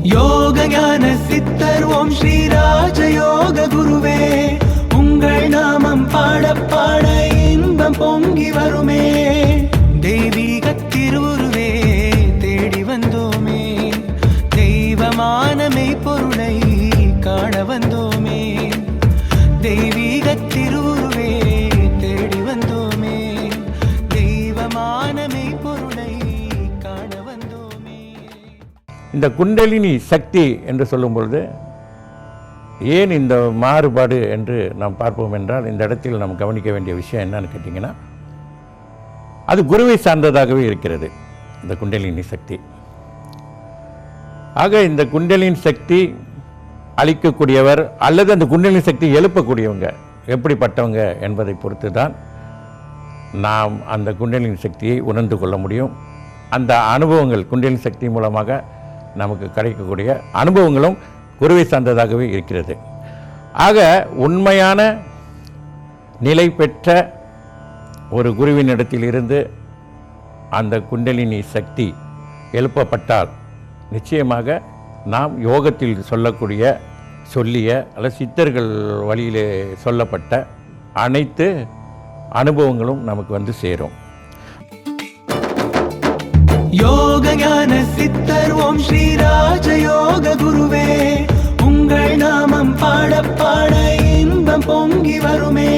யோக ஞான சித்தர் ஓம் ஸ்ரீ ராஜயோக குருவே, உங்கள் நாமம் பாட பாட இன்பம் பொங்கி வருமே. தெய்வீக திருவுருவே தேடி வந்தோமே, தெய்வமான மெய்ப்பொருளை காண வந்தோமே. தெய்வீக திருவுருவே தேடி வந்தோமே, தெய்வமான மெய்ப்பொருளை காண வந்தோமே. இந்த குண்டலினி சக்தி என்று சொல்லும் பொழுது ஏன் இந்த மாறுபாடு என்று நாம் பார்ப்போம் என்றால், இந்த இடத்தில் நாம் கவனிக்க வேண்டிய விஷயம் என்னன்னு கேட்டிங்கன்னா, அது குருவை சார்ந்ததாகவே இருக்கிறது இந்த குண்டலினி சக்தி. ஆக இந்த குண்டலினி சக்தி அளிக்கக்கூடியவர் அல்லது அந்த குண்டலினி சக்தி எழுப்பக்கூடியவங்க எப்படிப்பட்டவங்க என்பதை பொறுத்து தான் நாம் அந்த குண்டலினி சக்தியை உணர்ந்து கொள்ள முடியும். அந்த அனுபவங்கள் குண்டலினி சக்தி மூலமாக நமக்கு கிடைக்கக்கூடிய அனுபவங்களும் குருவை சார்ந்ததாகவே இருக்கிறது. ஆக உண்மையான நிலை பெற்ற ஒரு குருவினிடத்திலிருந்து அந்த குண்டலினி சக்தி எழுப்பப்பட்டால் நிச்சயமாக நாம் யோகத்தில் சொல்லிய அல்லது சித்தர்கள் வழியிலே சொல்லப்பட்ட அனைத்து அனுபவங்களும் நமக்கு வந்து சேரும். யோக ஞான சித்தர் ஓம் ஸ்ரீ ராஜயோக குருவே, உங்கள் நாமம் பாட பாட இன்பம் பொங்கி வருமே.